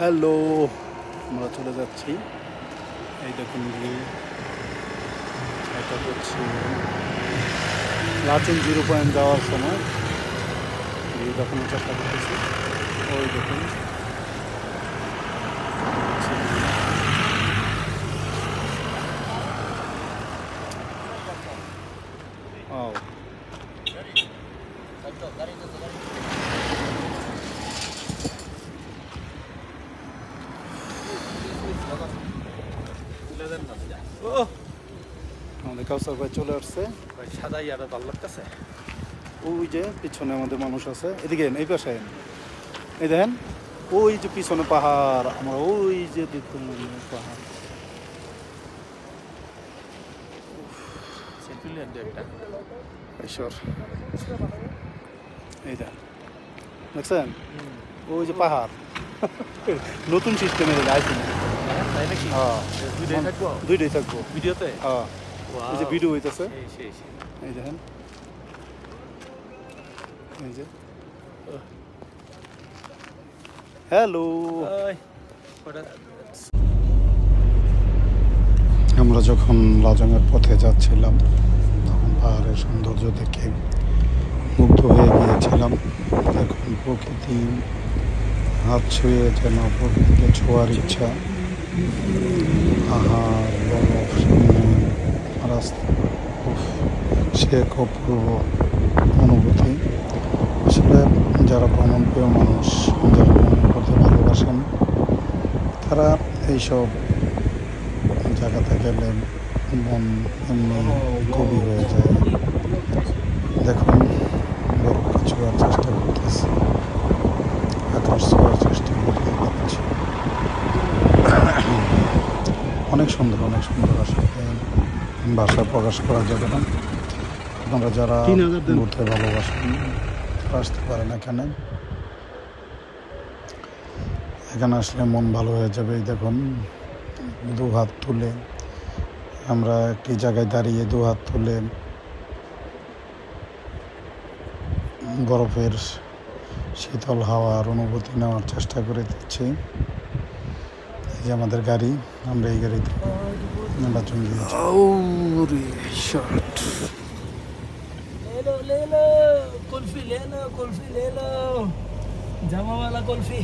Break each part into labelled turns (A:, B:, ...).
A: Hello, আমরা চলে যাচ্ছি। এই দেখুন এটা হচ্ছে লাচুং 0 পয়েন্ট যাওয়ার সময় দেখানোর চেষ্টা করতেছি। ওই দেখুন আমাদের কাউসার ভাই চলে আসছে।
B: সাদাই আর ভালো লাগতেছে।
A: ওই যে পিছনে আমাদের মানুষ আছে, এদিকে এই পাশে এই দেখেন, ওই যে পিছনে পাহাড়, আমরা ওই যে দেখুন পাহাড়। এই দেখছেন ওই যে পাহাড়, নতুন সিস্টেমের দুইটাই থাকবো
B: ভিডিওতে।
A: এই যে ভিডিও হইতেছে, এই দেখেন এই যে হ্যালো। আমরা যখন লাজংয়ের পথে যাচ্ছিলাম তখন পাহাড়ের সৌন্দর্য দেখে মুগ্ধ হয়ে গিয়েছিলাম। এখন প্রকৃতি হাত ছুঁয়ে যেন প্রকৃতিকে ছোঁয়ার ইচ্ছা। পাহাড়, বরফ, রাস্তা, সে এক অপূর্ব অনুভূতি। আসলে যারা ভ্রমণপ্রিয় মানুষ, যারা ভ্রমণ করতে ভালোবাসেন, তারা এইসব জায়গাতে গেলে মন এমনি কবি হয়ে যায়। দেখুন বরফকে ছোঁয়ার চেষ্টা করতেছে, আকাশ ছোঁয়ার চেষ্টা করতে, অনেক সুন্দর অনেক সুন্দর। আসলে ভাষা প্রকাশ করা যাবে না। আপনারা যারা ঘুরতে ভালোবাসেন আসতে পারেন এখানে। এখানে আসলে মন ভালো হয়ে যাবে। দেখুন দু হাত তুলে আমরা একটি জায়গায় দাঁড়িয়ে দু হাত তুলে বরফের শীতল হাওয়ার অনুভূতি নেওয়ার চেষ্টা করে দিচ্ছি। এই যে আমাদের গাড়ি, আমরা এই গাড়িতে লাচুং গিয়েছি।
B: कुल्फी ले लो जामा वाला कुल्फी।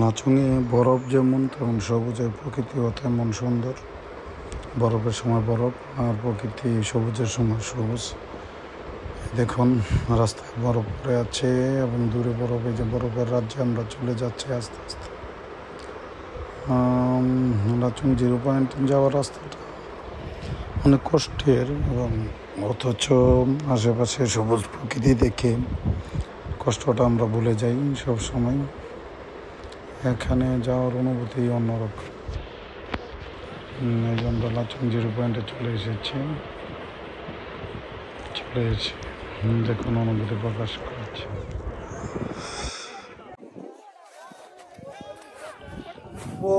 A: লাচুংয়ে বরফ যেমন তেমন সবুজের প্রকৃতিও তেমন সুন্দর। বরফের সময় বরফ আর প্রকৃতি সবুজের সময় সবুজ। দেখুন রাস্তায় বরফ পড়ে আছে এবং দূরে বরফ। এই যে বরফের রাজ্যে আমরা চলে যাচ্ছি আস্তে আস্তে। লাচুং 0 পয়েন্ট যাওয়ার রাস্তাটা অনেক কষ্টের, এবং অথচ আশেপাশে সবুজ প্রকৃতি দেখে কষ্টটা আমরা ভুলে যাই সব সময়। এখানে যাওয়ার অনুভূতি অন্যরকম। এই জন্য লাচুং 0 পয়েন্টে চলে এসেছি। দেখুন অনুভূতি প্রকাশ করছে। ও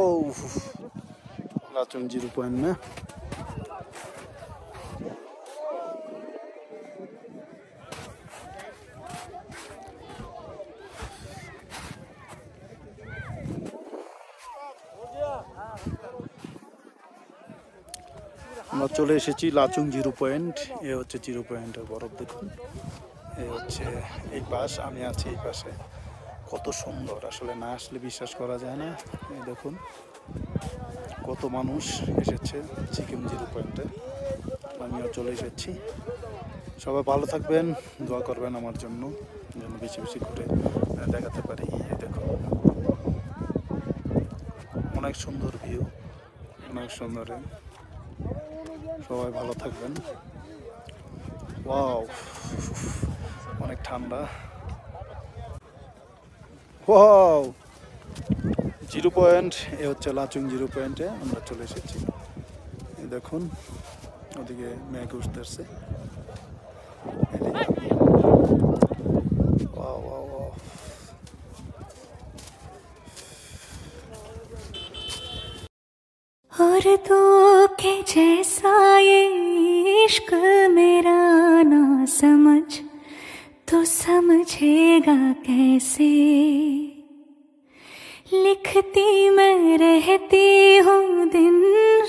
A: লাচুং 0 পয়েন্ট না, আমরা চলে এসেছি লাচুং 0 পয়েন্ট। এ হচ্ছে 0 পয়েন্টের বরফ। দেখুন এ হচ্ছে এই পাশ, আমি আছি এই পাশে। কত সুন্দর, আসলে না আসলে বিশ্বাস করা যায় না। এই দেখুন কত মানুষ এসেছে সিকিম 0 পয়েন্টে। আমিও চলে এসেছি। সবাই ভালো থাকবেন, দোয়া করবেন আমার জন্য, যেন বেশি বেশি করে দেখাতে পারি। এই দেখুন অনেক সুন্দর ভিউ, অনেক সুন্দর। সবাই ভালো থাকবেন। ওয়াও, অনেক ঠান্ডা। ওয়াও, 0 পয়েন্ট, এ হচ্ছে লাচুং 0 পয়েন্টে আমরা চলে এসেছি। এই দেখুন ওদিকে মেঘ উঠতেছে। Wow wow wow.
C: और तो के जैसा ये इश्क मेरा ना समझ तो समझेगा कैसे। लिखती मैं रहती हूँ दिन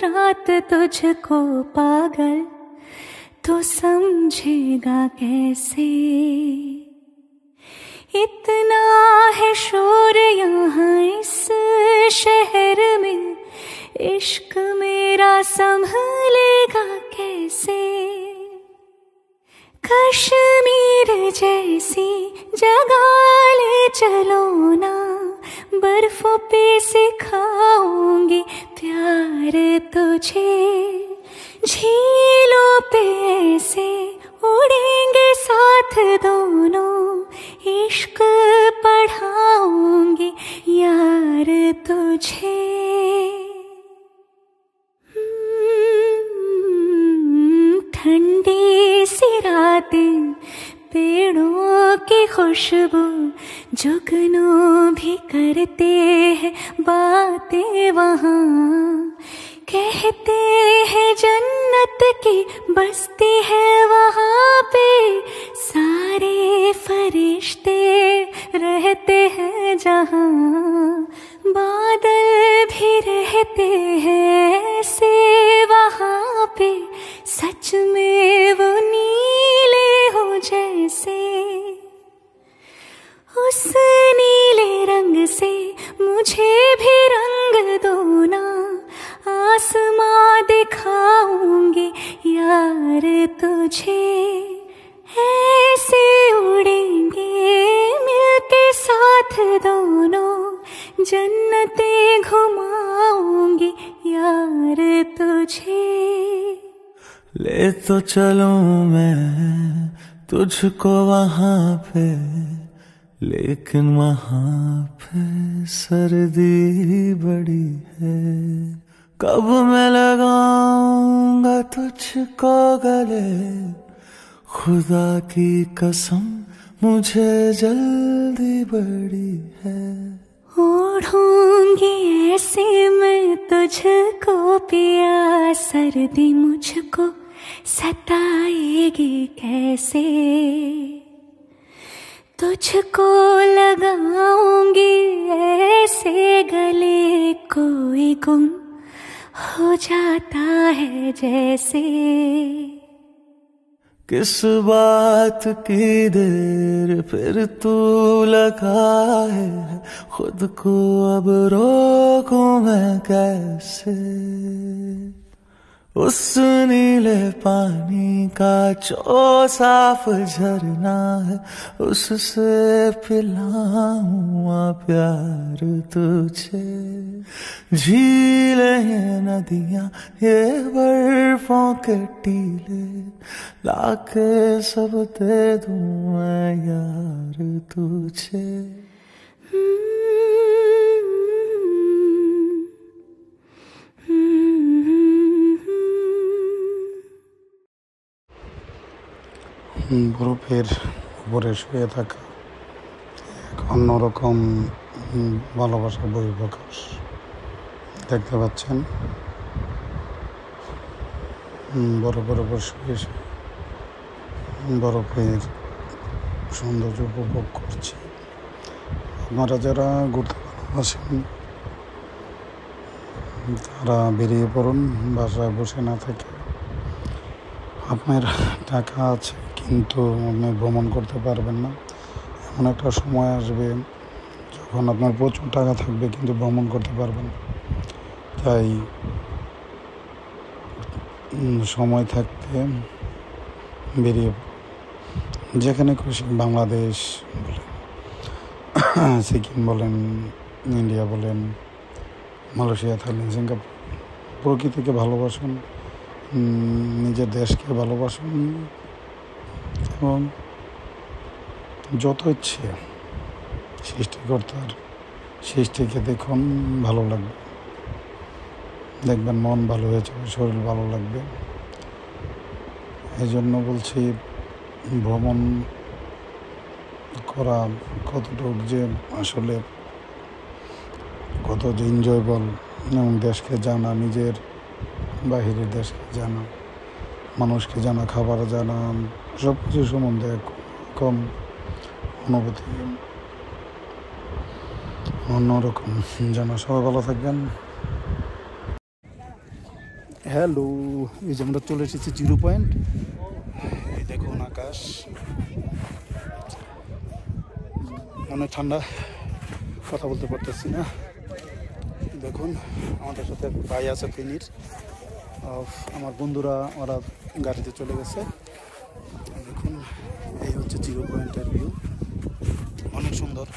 C: रात तुझको पागल तो समझेगा कैसे। इतना है शोर यहाँ इस शहर में, इश्क मेरा संभलेगा कैसे। कश्मीर जैसी जगह ले चलो ना, बर्फों पे सिखाऊंगी प्यार तुझे। झीलों पे ऐसे उड़ेंगे साथ दोनों, इश्क पढ़ाऊंगी यार तुझे। ठंडी सी रातें, पेड़ों की खुशबू, जुगनू भी करते हैं बातें वहाँ। कहते हैं जन्नत की बस्ती है वहाँ पे, सारे फरिश्ते रहते हैं जहाँ। बादल भी रहते हैं ऐसे वहाँ पे, सच में वो नीले हो जैसे। उस नीले रंग से मुझे भी रंग दो ना, आसमां दिखाऊंगी यार तुझे। ऐसे उड़ेंगे मिलके साथ दोनों, जन्नतें घुमाऊंगी यार तुझे।
D: ले तो चलूं मैं तुझको वहां पे, लेकिन वहां पे सर्दी बड़ी है। कब मैं लगाऊंगा तुझको गले, खुदा की कसम मुझे जल्दी बड़ी है।
C: ओढ़ूंगी ऐसे मैं तुझको पिया, सर्दी मुझको सताएगी कैसे। तुझको लगाऊंगी ऐसे गले, कोई गुम हो जाता है जैसे।
D: किस बात की देर फिर तू लगा है, खुद को अब रोकूं मैं कैसे। उस नीले पानी का जो साफ झरना है, उससे पिलाऊं प्यार तुझे। झीलें ये नदियां ये बर्फों के टीले, लाके सब दे दूं मैं यार तुझे।
A: বরফের উপরে শুয়ে থাকা এক অন্যরকম ভালোবাসার বহিঃপ্রকাশ দেখতে পাচ্ছেন। বরফের উপর শুয়ে শুয়ে বরফের সৌন্দর্য উপভোগ করছি। আপনারা যারা ঘুরতে ভালোবাসেন তারা বেরিয়ে পড়ুন, বাসায় বসে না থেকে। আপনার টাকা আছে কিন্তু আপনি ভ্রমণ করতে পারবেন না, এমন একটা সময় আসবে যখন আপনার প্রচুর টাকা থাকবে কিন্তু ভ্রমণ করতে পারবেন। তাই সময় থাকতে বেরিয়ে যেখানে খুশি, বাংলাদেশ বলেন, সিকিম বলেন, ইন্ডিয়া বলেন, মালয়েশিয়া, থাইল্যান্ড, সিঙ্গাপুর, প্রকৃতিকে ভালোবাসুন, নিজের দেশকে ভালোবাসুন এবং যত ইচ্ছে সৃষ্টিকর্তার সৃষ্টিকে দেখুন, ভালো লাগবে, দেখবেন মন ভালো হয়ে যাবে, শরীর ভালো লাগবে। এই জন্য বলছি, ভ্রমণ করা কতটুকু যে আসলে কত যে এনজয়েবল, এবং দেশকে জানা, নিজের বাহিরের দেশকে জানা, মানুষকে জানা, খাবার জানা, সব কিছু সম্বন্ধে কম অনুভূতি অন্যরকম জানা। সবাই ভালো থাকবেন। হ্যালো, এই যে আমরা চলে এসেছি 0 পয়েন্ট। এই দেখুন আকাশ, অনেক ঠান্ডা, কথা বলতে পারতেছি না। দেখুন আমাদের সাথে ভাই আছে ফেনীর, আমার বন্ধুরা ওরা গাড়িতে চলে গেছে। দেখুন এই হচ্ছে 0 পয়েন্টের ভিউ, অনেক সুন্দর।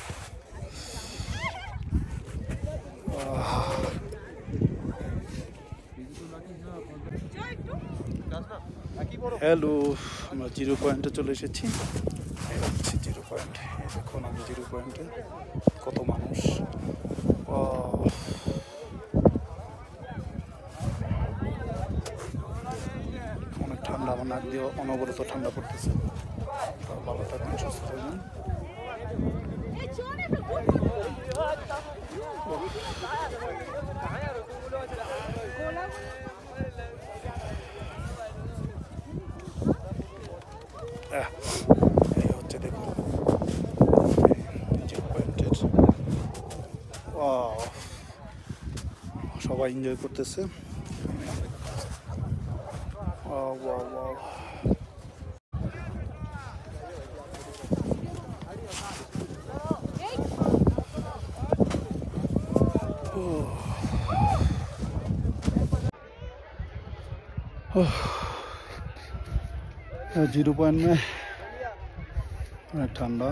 A: হ্যালো, আমরা 0 পয়েন্টে চলে এসেছি। এই হচ্ছে 0 পয়েন্ট। এই দেখুন আমি 0 পয়েন্টে, কত মানুষ। অনেক ঠান্ডা, আমার নাক দিয়ে অনবরত ঠান্ডা পড়তেছে। ভালো থাকবেন, সুস্থ থাকবেন। এই হচ্ছে দেখুন 0 পয়েন্টের, সবাই এনজয় করতেছে। जीरो पॉइंट में ठंडा।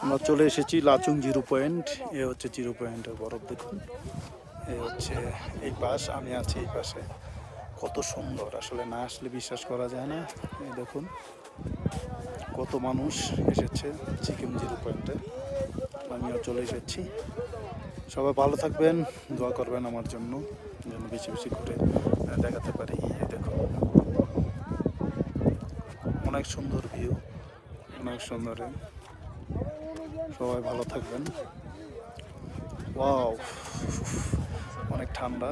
A: আমরা চলে এসেছি লাচুং 0 পয়েন্ট। এ হচ্ছে 0 পয়েন্টের বরফ, দেখুন। এই হচ্ছে এই পাশ, আমি আছি এই পাশে। কত সুন্দর, আসলে না আসলে বিশ্বাস করা যায় না। এই দেখুন কত মানুষ এসেছে সিকিম 0 পয়েন্টে, আমিও চলে এসেছি। সবাই ভালো থাকবেন, দোয়া করবেন আমার জন্য, যেন বেশি বেশি করে দেখাতে পারি। এই দেখুন অনেক সুন্দর ভিউ, অনেক সুন্দর। সবাই ভালো থাকবেন। ওয়াও, অনেক ঠান্ডা।